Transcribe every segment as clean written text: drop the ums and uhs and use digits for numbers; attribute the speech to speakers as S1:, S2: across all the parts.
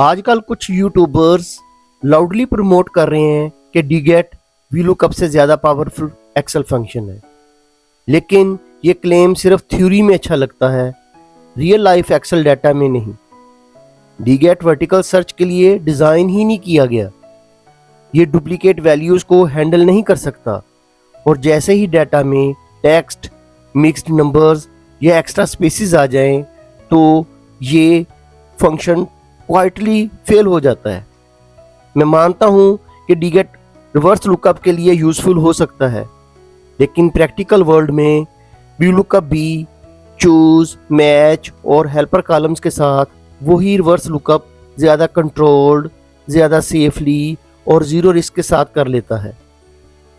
S1: आजकल कुछ YouTubers loudly promote कर रहे हैं कि डीगेट वीलुकअप से ज़्यादा पावरफुल एक्सेल फंक्शन है, लेकिन ये क्लेम सिर्फ थ्योरी में अच्छा लगता है, रियल लाइफ एक्सेल डाटा में नहीं। डीगेट वर्टिकल सर्च के लिए डिज़ाइन ही नहीं किया गया। ये डुप्लीकेट वैल्यूज़ को हैंडल नहीं कर सकता और जैसे ही डाटा में टेक्स्ट, मिक्स्ड नंबर्स या एक्स्ट्रा स्पेसिस आ जाएं तो ये फंक्शन क्वाइटली फेल हो जाता है। मैं मानता हूं कि डीगेट रिवर्स लुकअप के लिए यूज़फुल हो सकता है, लेकिन प्रैक्टिकल वर्ल्ड में वीलुकअप भी चूज, मैच और हेल्पर कॉलम्स के साथ वही रिवर्स लुकअप ज़्यादा कंट्रोल्ड, ज़्यादा सेफली और ज़ीरो रिस्क के साथ कर लेता है।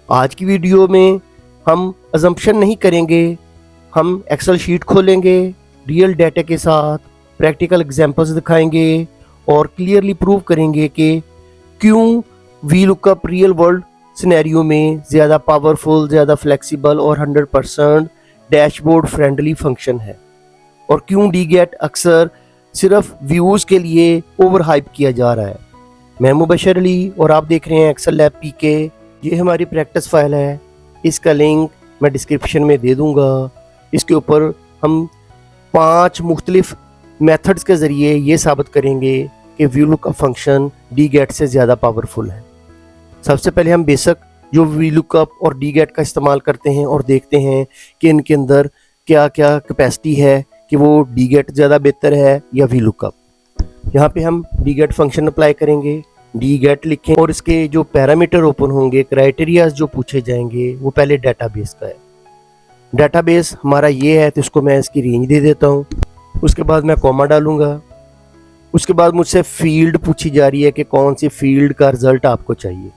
S1: आज की वीडियो में हम अजम्पशन नहीं करेंगे, हम एक्सेल शीट खोलेंगे, रियल डाटा के साथ प्रैक्टिकल एग्जांपल्स दिखाएंगे और क्लियरली प्रूव करेंगे कि क्यों वीलुकअप रियल वर्ल्ड सिनेरियो में ज़्यादा पावरफुल, ज़्यादा फ्लेक्सिबल और 100% डैशबोर्ड फ्रेंडली फंक्शन है, और क्यों डीगेट अक्सर सिर्फ व्यूज़ के लिए ओवर हाइप किया जा रहा है। मैं मुबशर अली और आप देख रहे हैं एक्सेल लैब पीके। ये हमारी प्रैक्टिस फाइल है, इसका लिंक मैं डिस्क्रिप्शन में दे दूंगा। इसके ऊपर हम 5 मुख्तलिफ मेथड्स के ज़रिए ये साबित करेंगे कि वीलुकअप फंक्शन डीगेट से ज़्यादा पावरफुल है। सबसे पहले हम बेसिक जो वीलुकअप और डीगेट का इस्तेमाल करते हैं और देखते हैं कि इनके अंदर क्या क्या कैपेसिटी है कि वो डीगेट ज़्यादा बेहतर है या वीलुकअप। यहाँ पे हम डीगेट फंक्शन अप्लाई करेंगे, डीगेट लिखें और इसके जो पैरामीटर ओपन होंगे, क्राइटेरियाज जो पूछे जाएंगे वो पहले डेटाबेस का है। डेटाबेस हमारा ये है तो इसको मैं इसकी रेंज दे देता हूँ। उसके बाद मैं कॉमा डालूंगा। उसके बाद मुझसे फील्ड पूछी जा रही है कि कौन सी फील्ड का रिजल्ट आपको चाहिए।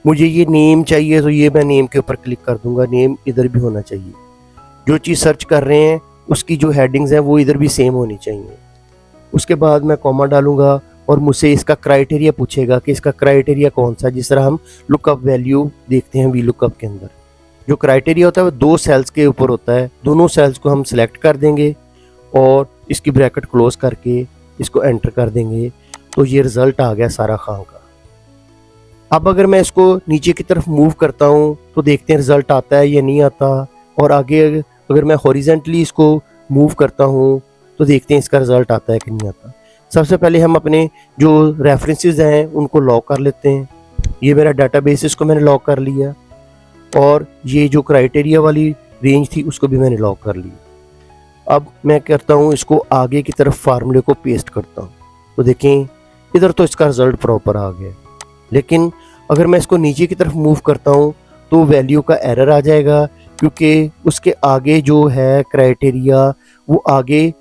S1: मुझे ये नेम चाहिए तो ये मैं नेम के ऊपर क्लिक कर दूंगा। नेम इधर भी होना चाहिए। जो चीज़ सर्च कर रहे हैं उसकी जो हेडिंग्स हैं वो इधर भी सेम होनी चाहिए। उसके बाद मैं कॉमा डालूंगा और मुझसे इसका क्राइटेरिया पूछेगा कि इसका क्राइटेरिया कौन सा, जिस तरह हम लुकअप वैल्यू देखते हैं वीलुकअप के अंदर। जो क्राइटेरिया होता है वो 2 सेल्स के ऊपर होता है। दोनों सेल्स को हम सिलेक्ट कर देंगे और इसकी ब्रैकेट क्लोज करके इसको एंटर कर देंगे तो ये रिजल्ट आ गया सारा खां का। अब अगर मैं इसको नीचे की तरफ मूव करता हूँ तो देखते हैं रिजल्ट आता है या नहीं आता, और आगे अगर मैं हॉरिजेंटली इसको मूव करता हूँ तो देखते हैं इसका रिजल्ट आता है कि नहीं आता। सबसे पहले हम अपने जो रेफरेंसेस हैं उनको लॉक कर लेते हैं। ये मेरा डाटाबेस, इसको मैंने लॉक कर लिया, और ये जो क्राइटेरिया वाली रेंज थी उसको भी मैंने लॉक कर लिया। अब मैं करता हूँ इसको आगे की तरफ फार्मूले को पेस्ट करता हूँ तो देखें इधर तो इसका रिजल्ट प्रॉपर आ गया, लेकिन अगर मैं इसको नीचे की तरफ मूव करता हूँ तो वैल्यू का एरर आ जाएगा, क्योंकि उसके आगे जो है क्राइटेरिया वो आगे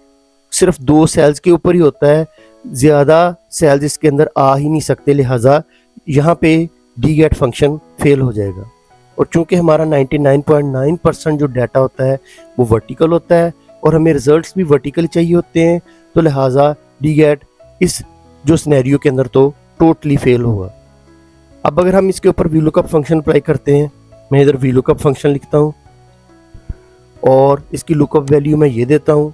S1: सिर्फ 2 सेल्स के ऊपर ही होता है, ज़्यादा सेल्स इसके अंदर आ ही नहीं सकते, लिहाजा यहाँ पे डीगेट फंक्शन फेल हो जाएगा। और चूंकि हमारा 99.9% जो डाटा होता है वो वर्टिकल होता है और हमें रिजल्ट्स भी वर्टिकल चाहिए होते हैं, तो लिहाजा डीगेट इस जो सिनेरियो के अंदर तो टोटली फेल होगा। अब अगर हम इसके ऊपर वीलुकअप फंक्शन अप्लाई करते हैं, मैं इधर वीलुकअप फंक्शन लिखता हूँ और इसकी लुकअप वैल्यू मैं ये देता हूँ।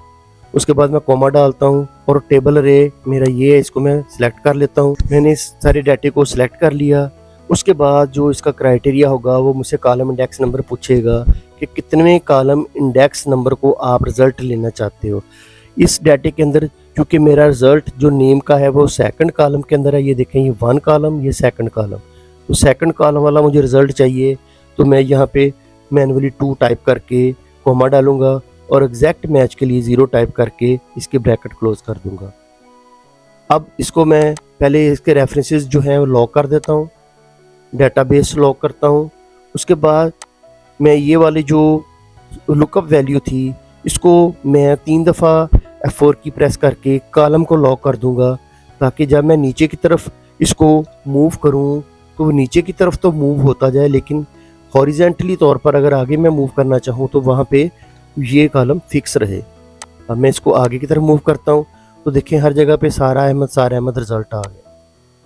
S1: उसके बाद मैं कॉमा डालता हूँ और टेबल अरे मेरा ये है, इसको मैं सिलेक्ट कर लेता हूँ। मैंने इस सारे डाटे को सिलेक्ट कर लिया। उसके बाद जो इसका क्राइटेरिया होगा वो मुझसे कॉलम इंडेक्स नंबर पूछेगा कि कितने कॉलम इंडेक्स नंबर को आप रिज़ल्ट लेना चाहते हो। इस डाटे के अंदर क्योंकि मेरा रिज़ल्ट जो नेम का है वो सेकंड कॉलम के अंदर है, ये देखें ये 1 कॉलम, ये सेकंड कॉलम, तो सेकंड कॉलम वाला मुझे रिज़ल्ट चाहिए, तो मैं यहाँ पे मैनुअली 2 टाइप करके कॉमा डालूंगा और एग्जैक्ट मैच के लिए 0 टाइप करके इसके ब्रैकेट क्लोज कर दूंगा। अब इसको मैं पहले इसके रेफरेंसेस जो हैं वो लॉक कर देता हूँ, डेटाबेस लॉक करता हूँ। उसके बाद मैं ये वाली जो लुकअप वैल्यू थी इसको मैं 3 दफ़ा F4 की प्रेस करके कॉलम को लॉक कर दूंगा, ताकि जब मैं नीचे की तरफ इसको मूव करूँ तो वो नीचे की तरफ तो मूव होता जाए, लेकिन हॉरिजेंटली तौर पर अगर आगे मैं मूव करना चाहूँ तो वहाँ पे ये कॉलम फिक्स रहे। अब मैं इसको आगे की तरफ मूव करता हूँ तो देखें हर जगह पे सारा अहमद रिजल्ट आ गया।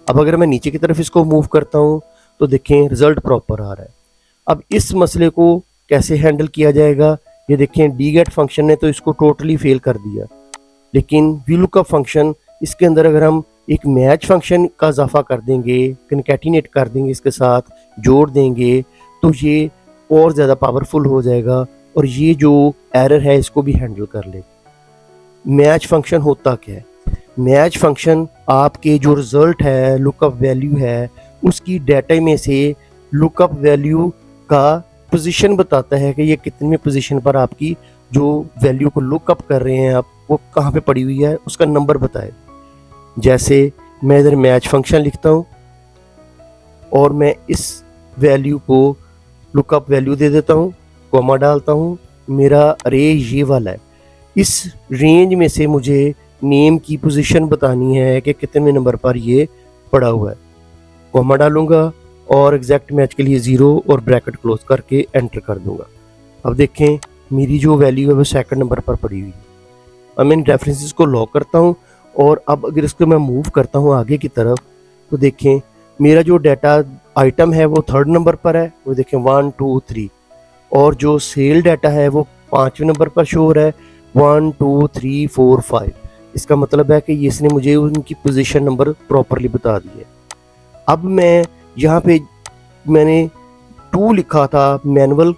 S1: अब अगर मैं नीचे की तरफ इसको मूव करता हूँ तो देखें रिजल्ट प्रॉपर आ रहा है। अब इस मसले को कैसे हैंडल किया जाएगा, ये देखें डीगेट फंक्शन ने तो इसको टोटली फेल कर दिया, लेकिन वीलुकअप फंक्शन इसके अंदर अगर हम एक मैच फंक्शन का इजाफा कर देंगे, कनकैटिनेट कर देंगे, इसके साथ जोड़ देंगे, तो ये और ज़्यादा पावरफुल हो जाएगा और ये जो एरर है इसको भी हैंडल कर लेगा। मैच फंक्शन होता क्या है? मैच फंक्शन आपके जो रिजल्ट है, लुकअप वैल्यू है, उसकी डाटा में से लुकअप वैल्यू का पोजीशन बताता है कि ये कितने पोजीशन पर आपकी जो वैल्यू को लुकअप कर रहे हैं आप, वो कहाँ पे पड़ी हुई है, उसका नंबर बताए। जैसे मैं इधर मैच फंक्शन लिखता हूँ और मैं इस वैल्यू को लुकअप वैल्यू दे देता हूँ, कॉमा डालता हूँ, मेरा अरे ये वाला है। इस रेंज में से मुझे नेम की पोजीशन बतानी है कि कितने नंबर पर ये पड़ा हुआ है, कॉमा डालूंगा और एग्जैक्ट मैच के लिए 0 और ब्रैकेट क्लोज करके एंटर कर दूंगा। अब देखें मेरी जो वैल्यू है वो सेकंड नंबर पर पड़ी हुई है। अब मैं इन रेफरेंसेस को लॉक करता हूँ और अब अगर इसको मैं मूव करता हूँ आगे की तरफ, तो देखें मेरा जो डाटा आइटम है वो थर्ड नंबर पर है, वो देखें 1 2 3, और जो सेल डाटा है वो 5वें नंबर पर शो हो रहा है 1 2 3 4 5। इसका मतलब है कि इसने मुझे उनकी पोजीशन नंबर प्रॉपरली बता दी है। अब मैं यहाँ पे मैंने 2 लिखा था, मैनुअल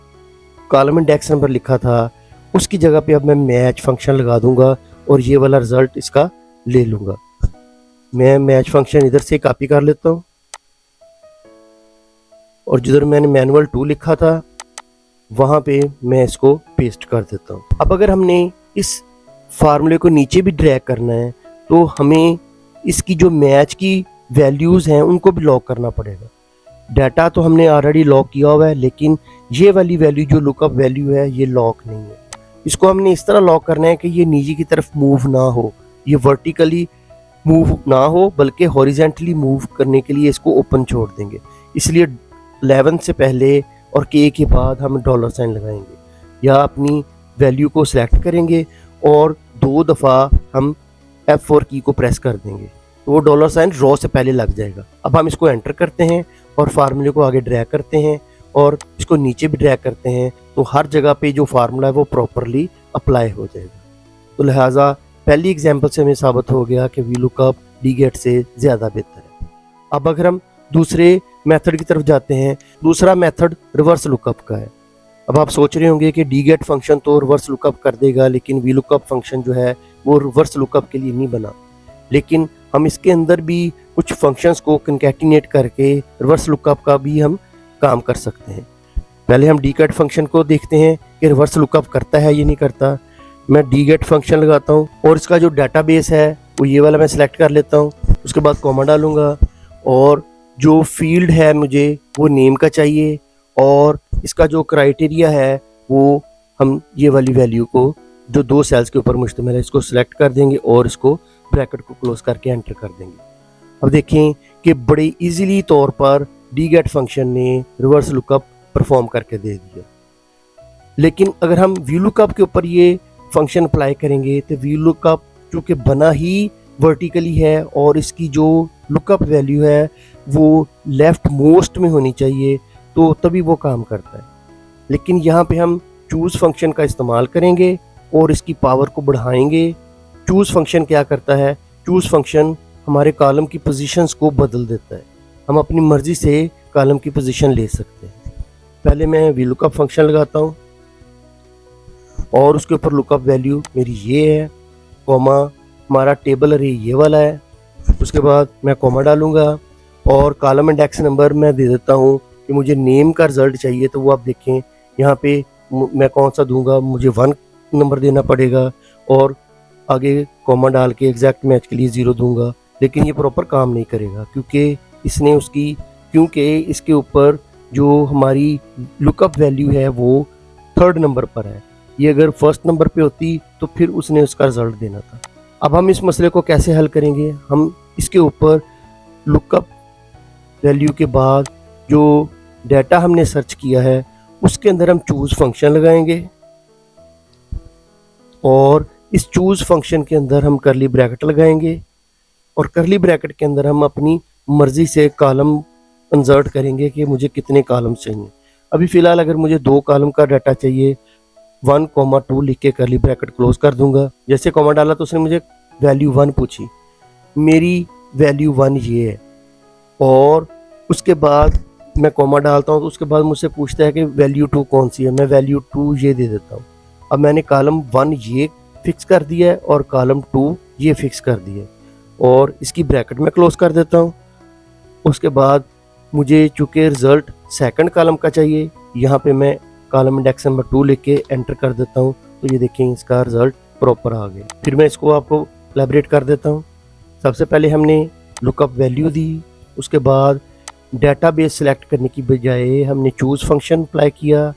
S1: कॉलम इंडेक्स नंबर लिखा था, उसकी जगह पे अब मैं मैच फंक्शन लगा दूंगा और ये वाला रिजल्ट इसका ले लूंगा। मैं मैच फंक्शन इधर से कॉपी कर लेता हूँ और जिधर मैंने मैनुअल 2 लिखा था वहां पे मैं इसको पेस्ट कर देता हूँ। अब अगर हमने इस फार्मूले को नीचे भी ड्रैग करना है तो हमें इसकी जो मैच की वैल्यूज हैं उनको भी लॉक करना पड़ेगा। डाटा तो हमने ऑलरेडी लॉक किया हुआ है, लेकिन ये वाली वैल्यू जो लुकअप वैल्यू है ये लॉक नहीं है। इसको हमने इस तरह लॉक करना है कि ये नीचे की तरफ मूव ना हो, ये वर्टिकली मूव ना हो, बल्कि हॉरिजेंटली मूव करने के लिए इसको ओपन छोड़ देंगे। इसलिए 11 से पहले और के बाद हम डॉलर साइन लगाएंगे या अपनी वैल्यू को सिलेक्ट करेंगे और 2 दफ़ा हम F4 की को प्रेस कर देंगे तो वो डॉलर साइन रॉ से पहले लग जाएगा। अब हम इसको एंटर करते हैं और फार्मूले को आगे ड्रैग करते हैं और इसको नीचे भी ड्रैग करते हैं, तो हर जगह पे जो फार्मूला है वो प्रॉपरली अप्लाई हो जाएगा। तो लिहाजा पहली एग्जांपल से हमें साबित हो गया कि VLOOKUP DGET से ज़्यादा बेहतर है। अब अगर हम दूसरे मेथड की तरफ जाते हैं, दूसरा मेथड रिवर्स लुकअप का है। अब आप सोच रहे होंगे कि DGET फंक्शन तो रिवर्स लुकअप कर देगा, लेकिन VLOOKUP फंक्शन जो है वो रिवर्स लुकअप के लिए नहीं बना। लेकिन हम इसके अंदर भी कुछ फंक्शंस को कंकैटिनेट करके रिवर्स लुकअप का भी हम काम कर सकते हैं। पहले हम DGET फंक्शन को देखते हैं कि रिवर्स लुकअप करता है या नहीं करता। मैं DGET फंक्शन लगाता हूँ और इसका जो डाटाबेस है वो ये वाला मैं सिलेक्ट कर लेता हूँ। उसके बाद कॉमा डालूंगा और जो फील्ड है मुझे वो नेम का चाहिए और इसका जो क्राइटेरिया है वो हम ये वाली वैल्यू को जो 2 सेल्स के ऊपर मुश्तमिल है इसको सिलेक्ट कर देंगे और इसको ब्रैकेट को क्लोज करके एंटर कर देंगे। अब देखें कि बड़े इजीली तौर पर DGET फंक्शन ने रिवर्स लुकअप परफॉर्म करके दे दिया। लेकिन अगर हम VLOOKUP के ऊपर ये फंक्शन अप्लाई करेंगे तो VLOOKUP चूँकि बना ही वर्टिकली है और इसकी जो लुकअप वैल्यू है वो लेफ्ट मोस्ट में होनी चाहिए, तो तभी वो काम करता है। लेकिन यहाँ पे हम चूज़ फंक्शन का इस्तेमाल करेंगे और इसकी पावर को बढ़ाएंगे। चूज़ फंक्शन क्या करता है? चूज़ फंक्शन हमारे कॉलम की पोजीशंस को बदल देता है। हम अपनी मर्ज़ी से कॉलम की पोजीशन ले सकते हैं। पहले मैं VLOOKUP फंक्शन लगाता हूँ और उसके ऊपर लुकअप वैल्यू मेरी ये है, कॉमा हमारा टेबल अरे ये वाला है। उसके बाद मैं कॉमा डालूंगा और कॉलम इंडेक्स नंबर मैं दे देता हूँ कि मुझे नेम का रिजल्ट चाहिए, तो वो आप देखें यहाँ पे मैं कौन सा दूंगा, मुझे 1 नंबर देना पड़ेगा और आगे कॉमा डाल के एग्जैक्ट मैच के लिए 0 दूंगा। लेकिन ये प्रॉपर काम नहीं करेगा क्योंकि इसके ऊपर जो हमारी लुकअप वैल्यू है वो 3rd नंबर पर है। ये अगर 1st नंबर पे होती तो फिर उसने उसका रिजल्ट देना था। अब हम इस मसले को कैसे हल करेंगे? हम इसके ऊपर लुकअप वैल्यू के बाद जो डाटा हमने सर्च किया है उसके अंदर हम चूज़ फंक्शन लगाएंगे और इस चूज़ फंक्शन के अंदर हम करली ब्रैकेट लगाएंगे और करली ब्रैकेट के अंदर हम अपनी मर्ज़ी से कॉलम इंसर्ट करेंगे कि मुझे कितने कॉलम्स चाहिए। अभी फ़िलहाल अगर मुझे 2 कॉलम का डाटा चाहिए 1,2 लिख के करली ब्रैकेट क्लोज कर दूंगा। जैसे कॉमा डाला तो उसने मुझे वैल्यू 1 पूछी, मेरी वैल्यू 1 ये है, और उसके बाद मैं कॉमा डालता हूँ तो उसके बाद मुझसे पूछता है कि वैल्यू 2 कौन सी है, मैं वैल्यू 2 ये दे देता हूँ। अब मैंने कॉलम 1 ये फिक्स कर दिया है और कॉलम 2 ये फिक्स कर दिया है, और इसकी ब्रैकेट में क्लोज कर देता हूँ। उसके बाद मुझे चूँकि रिज़ल्ट सेकंड कॉलम का चाहिए, यहाँ पे मैं कॉलम इंडेक्स नंबर 2 लिख के एंटर कर देता हूँ, तो ये देखें इसका रिज़ल्ट प्रॉपर आ गया। फिर मैं इसको आपको एलैबोरेट कर देता हूँ। सबसे पहले हमने लुकअप वैल्यू दी, उसके बाद डेटाबेस सेलेक्ट करने की बजाय हमने चूज़ फंक्शन अप्लाई किया,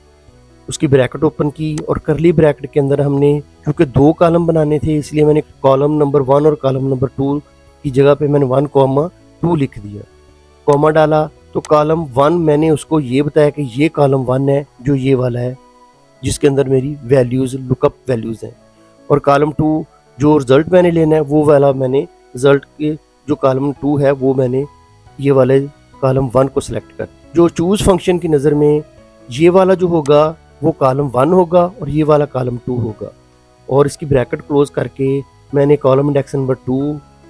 S1: उसकी ब्रैकेट ओपन की और करली ब्रैकेट के अंदर हमने क्योंकि 2 कॉलम बनाने थे इसलिए मैंने कॉलम नंबर 1 और कॉलम नंबर 2 की जगह पे मैंने 1,2 लिख दिया, कॉमा डाला। तो कॉलम 1 मैंने उसको ये बताया कि ये कॉलम 1 है जो ये वाला है जिसके अंदर मेरी वैल्यूज़ लुकअप वैल्यूज़ हैं, और कॉलम 2 जो रिज़ल्ट मैंने लेना है वो वाला मैंने रिज़ल्ट के जो कॉलम 2 है वो मैंने ये वाले कॉलम 1 को सिलेक्ट कर। जो चूज़ फंक्शन की नज़र में ये वाला जो होगा वो कॉलम 1 होगा और ये वाला कॉलम 2 होगा, और इसकी ब्रैकेट क्लोज करके मैंने कॉलम इंडेक्स नंबर 2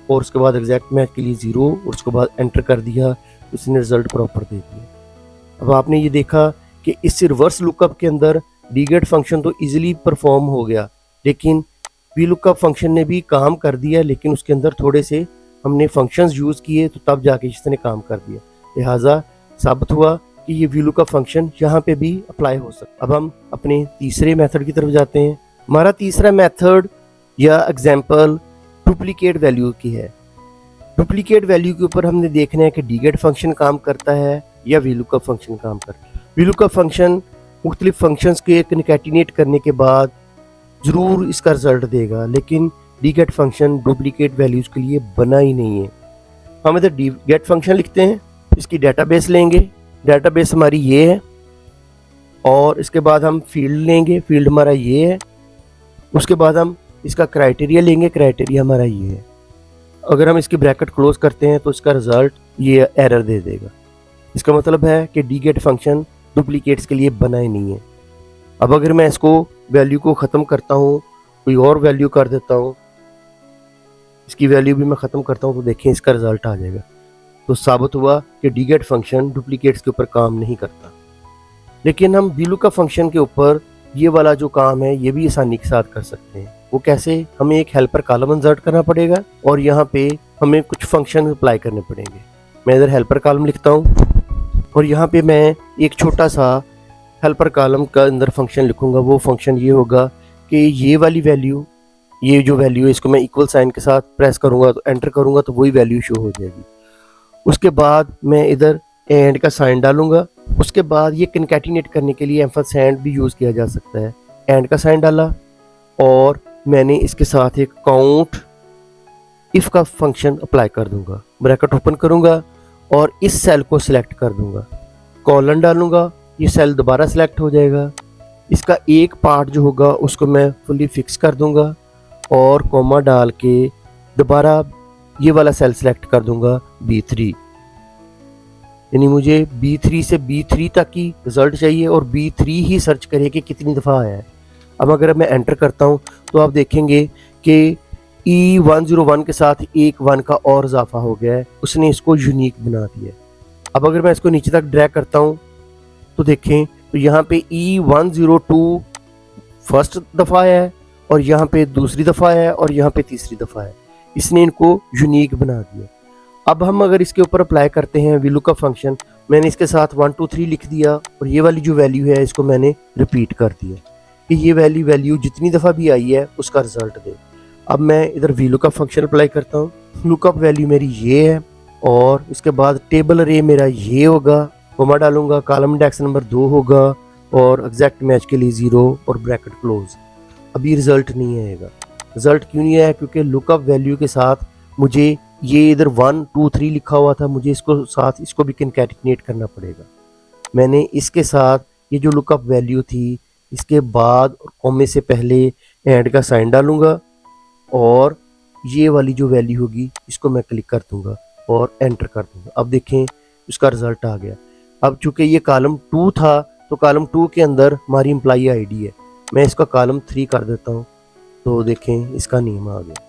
S1: और उसके बाद एग्जैक्ट मैच के लिए 0 और उसके बाद एंटर कर दिया, उसने रिजल्ट प्रॉपर दे दिया। अब आपने ये देखा कि इस रिवर्स लुकअप के अंदर डीगेट फंक्शन तो इजीली परफॉर्म हो गया, लेकिन वी लुकअप फंक्शन ने भी काम कर दिया, लेकिन उसके अंदर थोड़े से हमने फंक्शंस यूज़ किए तो तब जाके इसने काम कर दिया। लिहाजा साबित हुआ कि ये वी लुकअप फंक्शन यहाँ पे भी अप्लाई हो सकता। अब हम अपने तीसरे मेथड की तरफ जाते हैं। हमारा तीसरा मेथड या एग्जाम्पल डुप्लीकेट वैल्यू की है। डुप्लीकेट वैल्यू के ऊपर हमने देखना है कि डीगेट फंक्शन काम करता है या वी लुकअप फंक्शन काम करता है। वी लुकअप फंक्शन मुख्तलिफ फंक्शंस के कनकैटिनेट करने के बाद ज़रूर इसका रिजल्ट देगा, लेकिन डीगेट फंक्शन डुप्लीकेट वैल्यूज़ के लिए बना ही नहीं है। हम इधर डीगेट फंक्शन लिखते हैं, इसकी डेटाबेस लेंगे, डेटाबेस हमारी ये है, और इसके बाद हम फील्ड लेंगे, फील्ड हमारा ये है। उसके बाद हम इसका क्राइटेरिया लेंगे, क्राइटेरिया हमारा ये है। अगर हम इसकी ब्रैकेट क्लोज करते हैं तो इसका रिजल्ट ये एरर दे देगा। इसका मतलब है कि डीगेट फंक्शन डुप्लीकेट्स के लिए बना ही नहीं है। अब अगर मैं इसको वैल्यू को ख़त्म करता हूँ, कोई और वैल्यू कर देता हूँ, इसकी वैल्यू भी मैं ख़त्म करता हूँ, तो देखें इसका रिजल्ट आ जाएगा। तो साबित हुआ कि डीगेट फंक्शन डुप्लीकेट्स के ऊपर काम नहीं करता। लेकिन हम वी लुकअप फंक्शन के ऊपर ये वाला जो काम है ये भी आसानी के साथ कर सकते हैं। वो कैसे? हमें एक हेल्पर कॉलम इंसर्ट करना पड़ेगा और यहाँ पे हमें कुछ फंक्शन अप्लाई करने पड़ेंगे। मैं इधर हेल्पर कॉलम लिखता हूँ और यहाँ पे मैं एक छोटा सा हेल्पर कॉलम का अंदर फंक्शन लिखूंगा। वो फंक्शन ये होगा कि ये वाली वैल्यू, ये जो वैल्यू है इसको मैं इक्वल साइन के साथ प्रेस करूंगा, तो एंटर करूंगा तो वही वैल्यू शो हो जाएगी। उसके बाद मैं इधर एंड का साइन डालूंगा। उसके बाद ये कनकैटिनेट करने के लिए एम्फरसैंड भी यूज़ किया जा सकता है। एंड का साइन डाला और मैंने इसके साथ एक काउंट इफ़ का फंक्शन अप्लाई कर दूंगा। ब्रैकेट ओपन करूंगा और इस सेल को सिलेक्ट कर दूंगा, कॉलन डालूंगा, ये सेल दोबारा सिलेक्ट हो जाएगा। इसका एक पार्ट जो होगा उसको मैं फुली फिक्स कर दूंगा और कॉमा डाल के दोबारा ये वाला सेल सिलेक्ट कर दूंगा B3। यानी मुझे B3 से B3 तक की रिजल्ट चाहिए और B3 ही सर्च करे कि कितनी दफ़ा आया है। अब अगर मैं एंटर करता हूँ तो आप देखेंगे कि E101 के साथ एक 1 का और इजाफा हो गया है, उसने इसको यूनिक बना दिया। अब अगर मैं इसको नीचे तक ड्रैग करता हूँ तो देखें तो यहाँ पे E102 फर्स्ट दफ़ा है और यहाँ पे दूसरी दफ़ा है और यहाँ पे तीसरी दफ़ा है। इसने इनको यूनिक बना दिया। अब हम अगर इसके ऊपर अप्लाई करते हैं वी लुकअप फंक्शन, मैंने इसके साथ 1 2 3 लिख दिया और ये वाली जो वैल्यू है इसको मैंने रिपीट कर दिया कि ये वैल्यू जितनी दफ़ा भी आई है उसका रिजल्ट दे। अब मैं इधर वी लुकअप फंक्शन अप्लाई करता हूँ। लुकअप वैल्यू मेरी ये है और इसके बाद टेबल अरे मेरा ये होगा, कॉमा डालूंगा, कॉलम इंडेक्स नंबर 2 होगा और एग्जैक्ट मैच के लिए 0 और ब्रैकेट क्लोज। अभी रिजल्ट नहीं आएगा। रिजल्ट क्यों नहीं आया? क्योंकि लुकअप वैल्यू के साथ मुझे ये इधर 1 2 3 लिखा हुआ था, मुझे इसको साथ इसको भी कनकैटिनेट करना पड़ेगा। मैंने इसके साथ ये जो लुकअप वैल्यू थी इसके बाद कॉमे से पहले एंड का साइन डालूंगा और ये वाली जो वैल्यू होगी इसको मैं क्लिक कर दूंगा और एंटर कर दूंगा। अब देखें उसका रिजल्ट आ गया। अब चूंकि ये कॉलम 2 था तो कॉलम 2 के अंदर हमारी एम्प्लॉई आईडी है, मैं इसका कॉलम 3 कर देता हूँ तो देखें इसका नेम आ गया।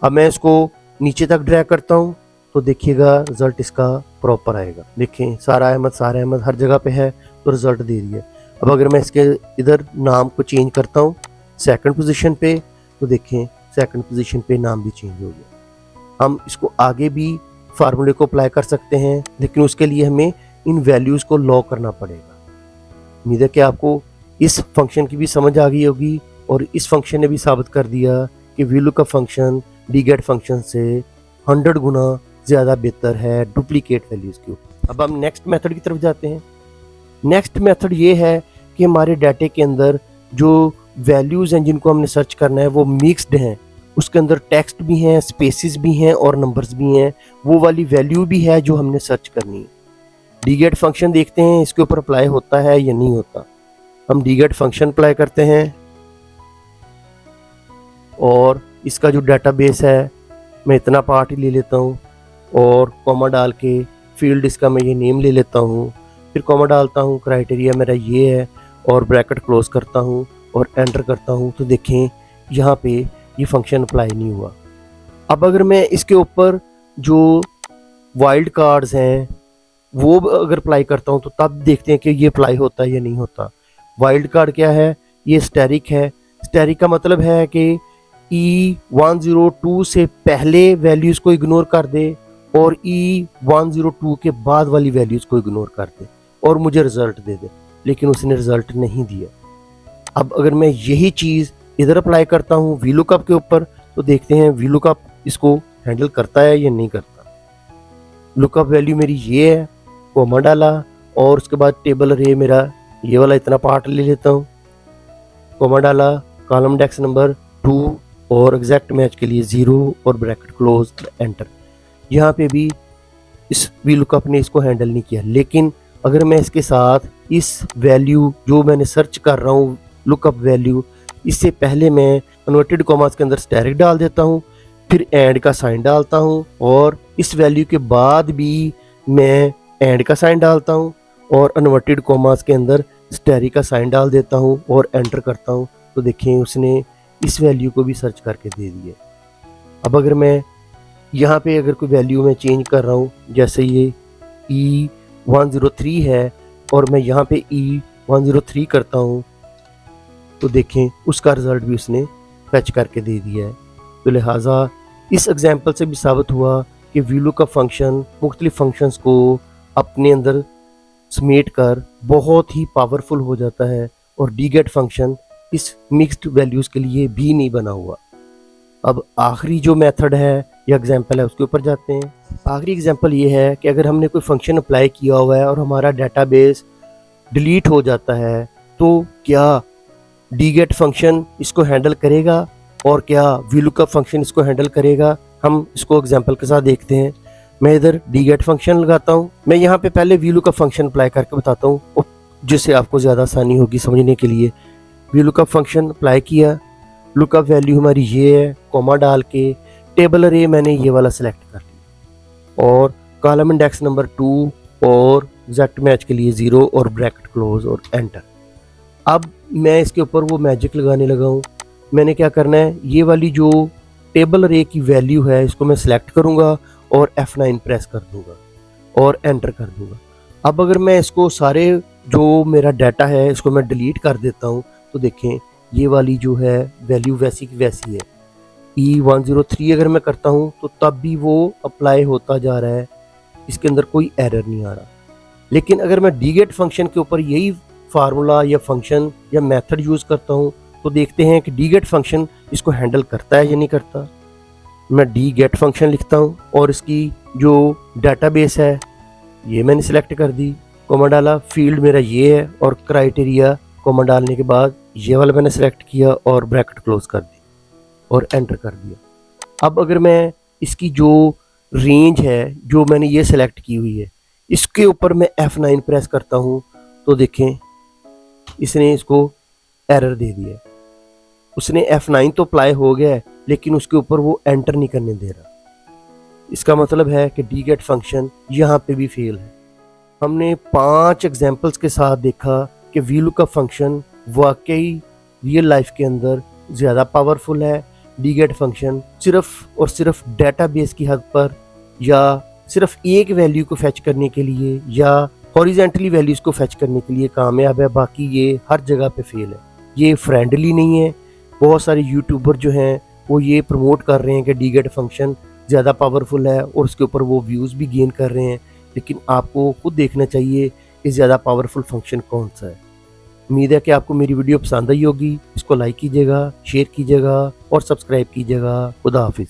S1: अब मैं इसको नीचे तक ड्रैग करता हूँ तो देखिएगा रिजल्ट इसका प्रॉपर आएगा। देखें सारा अहमद हर जगह पे है तो रिजल्ट दे रही है। अब अगर मैं इसके इधर नाम को चेंज करता हूँ सेकंड पोजीशन पे, तो देखें सेकंड पोजीशन पे नाम भी चेंज हो गया। हम इसको आगे भी फार्मूले को अप्लाई कर सकते हैं, लेकिन उसके लिए हमें इन वैल्यूज़ को लॉक करना पड़ेगा। उम्मीद है कि आपको इस फंक्शन की भी समझ आ गई होगी, और इस फंक्शन ने भी साबित कर दिया कि VLOOKUP फंक्शन डीगेट फंक्शन से 100 गुना ज़्यादा बेहतर है डुप्लीकेट वैल्यूज़ के ऊपर। अब हम नेक्स्ट मेथड की तरफ जाते हैं। नेक्स्ट मेथड ये है कि हमारे डाटे के अंदर जो वैल्यूज़ हैं जिनको हमने सर्च करना है वो मिक्स्ड हैं, उसके अंदर टेक्स्ट भी हैं, स्पेसेस भी हैं और नंबर्स भी हैं, वो वाली वैल्यू भी है जो हमने सर्च करनी है। डीगेट फंक्शन देखते हैं इसके ऊपर अप्लाई होता है या नहीं होता। हम डीगेट फंक्शन अप्लाई करते हैं और इसका जो डाटाबेस है मैं इतना पार्ट ही ले लेता हूँ और कॉमा डाल के फील्ड इसका मैं ये नेम ले लेता हूँ, फिर कॉमा डालता हूँ, क्राइटेरिया मेरा ये है और ब्रैकेट क्लोज करता हूँ और एंटर करता हूँ। तो देखें यहाँ पे ये फंक्शन अप्लाई नहीं हुआ। अब अगर मैं इसके ऊपर जो वाइल्ड कार्ड्स हैं वो अगर अप्लाई करता हूँ तो तब देखते हैं कि ये अप्लाई होता है या नहीं होता। वाइल्ड कार्ड क्या है? ये स्टैरिक है। स्टैरिक का मतलब है कि E102 से पहले वैल्यूज़ को इग्नोर कर दे और E102 के बाद वाली वैल्यूज़ को इग्नोर कर दे और मुझे रिजल्ट दे दे, लेकिन उसने रिजल्ट नहीं दिया। अब अगर मैं यही चीज़ इधर अप्लाई करता हूँ VLOOKUP के ऊपर, तो देखते हैं VLOOKUP इसको हैंडल करता है या नहीं करता। लुकअप वैल्यू मेरी ये है, कॉमा डाला और उसके बाद टेबल अरे मेरा ये वाला इतना पार्ट ले लेता हूँ, कॉमा डाला, कॉलम इंडेक्स नंबर 2 और एग्जैक्ट मैच के लिए 0 और ब्रैकेट क्लोज, एंटर। यहाँ पे भी इस VLOOKUP ने इसको हैंडल नहीं किया। लेकिन अगर मैं इसके साथ इस वैल्यू जो मैंने सर्च कर रहा हूँ लुकअप वैल्यू, इससे पहले मैं कन्वर्टेड कॉमास के अंदर स्टैरिक डाल देता हूँ, फिर एंड का साइन डालता हूँ और इस वैल्यू के बाद भी मैं एंड का साइन डालता हूँ और कन्वर्टेड कॉमास के अंदर स्टैरिक का साइन डाल देता हूँ और एंटर करता हूँ। तो देखें उसने इस वैल्यू को भी सर्च करके दे दिया। अब अगर मैं यहाँ पे अगर कोई वैल्यू में चेंज कर रहा हूँ, जैसे ये E103 है और मैं यहाँ पे E103 करता हूँ, तो देखें उसका रिजल्ट भी उसने फैच करके दे दिया है। तो लिहाजा इस एग्जाम्पल से भी साबित हुआ कि VLOOKUP फंक्शन मुख्तलिफ फंक्शंस को अपने अंदर समेट कर बहुत ही पावरफुल हो जाता है और डीगेट फंक्शन इस मिक्स्ड वैल्यूज़ के लिए भी नहीं बना हुआ। अब आखिरी जो मेथड है या एग्जाम्पल है उसके ऊपर जाते हैं। आखिरी एग्जाम्पल ये है कि अगर हमने कोई फंक्शन अप्लाई किया हुआ है और हमारा डाटाबेस डिलीट हो जाता है, तो क्या डीगेट फंक्शन इसको हैंडल करेगा और क्या VLOOKUP फंक्शन इसको हैंडल करेगा? हम इसको एग्जाम्पल के साथ देखते हैं। मैं इधर डीगेट फंक्शन लगाता हूँ। मैं यहाँ पे पहले VLOOKUP फंक्शन अप्लाई करके बताता हूँ जिससे आपको ज़्यादा आसानी होगी समझने के लिए। VLOOKUP फंक्शन अप्लाई किया, लुकअप वैल्यू हमारी ये है, कॉमा डाल के टेबल अरे मैंने ये वाला सिलेक्ट कर लिया और कॉलम इंडेक्स नंबर 2 और एग्जैक्ट मैच के लिए 0 और ब्रैकेट क्लोज और एंटर। अब मैं इसके ऊपर वो मैजिक लगाने लगा हूँ। मैंने क्या करना है, ये वाली जो टेबल अरे की वैल्यू है इसको मैं सिलेक्ट करूँगा और F9 प्रेस कर दूँगा और एंटर कर दूँगा। अब अगर मैं इसको सारे जो मेरा डाटा है इसको मैं डिलीट कर देता हूँ, तो देखें ये वाली जो है वैल्यू वैसी की वैसी है। E103 अगर मैं करता हूँ तो तब भी वो अप्लाई होता जा रहा है, इसके अंदर कोई एरर नहीं आ रहा। लेकिन अगर मैं डीगेट फंक्शन के ऊपर यही फार्मूला या फंक्शन या मेथड यूज़ करता हूँ, तो देखते हैं कि डीगेट फंक्शन इसको हैंडल करता है या नहीं करता। मैं डीगेट फंक्शन लिखता हूँ और इसकी जो डाटाबेस है ये मैंने सिलेक्ट कर दी, कॉमा डाला, फील्ड मेरा ये है और क्राइटेरिया कॉमा डालने के बाद ये वाला मैंने सेलेक्ट किया और ब्रैकेट क्लोज कर दी और एंटर कर दिया। अब अगर मैं इसकी जो रेंज है जो मैंने ये सेलेक्ट की हुई है इसके ऊपर मैं F9 प्रेस करता हूँ, तो देखें इसने इसको एरर दे दिया। उसने F9 तो अप्लाई हो गया है लेकिन उसके ऊपर वो एंटर नहीं करने दे रहा। इसका मतलब है कि डीगेट फंक्शन यहाँ पे भी फेल है। हमने 5 एग्जाम्पल्स के साथ देखा कि VLOOKUP फंक्शन वाकई रियल लाइफ के अंदर ज़्यादा पावरफुल है। डीगेट फंक्शन सिर्फ और सिर्फ डेटाबेस की हद पर या सिर्फ एक वैल्यू को फैच करने के लिए या हॉरिजेंटली वैल्यूज को फैच करने के लिए कामयाब है, बाकी ये हर जगह पे फेल है। ये फ्रेंडली नहीं है। बहुत सारे यूट्यूबर जो हैं वो ये प्रमोट कर रहे हैं कि डीगेट फंक्शन ज़्यादा पावरफुल है और उसके ऊपर वो व्यूज़ भी गेन कर रहे हैं, लेकिन आपको खुद देखना चाहिए कि ज़्यादा पावरफुल फंक्शन कौन सा है। उम्मीद है कि आपको मेरी वीडियो पसंद आई होगी। इसको लाइक कीजिएगा, शेयर कीजिएगा और सब्सक्राइब कीजिएगा। खुदा हाफिज़।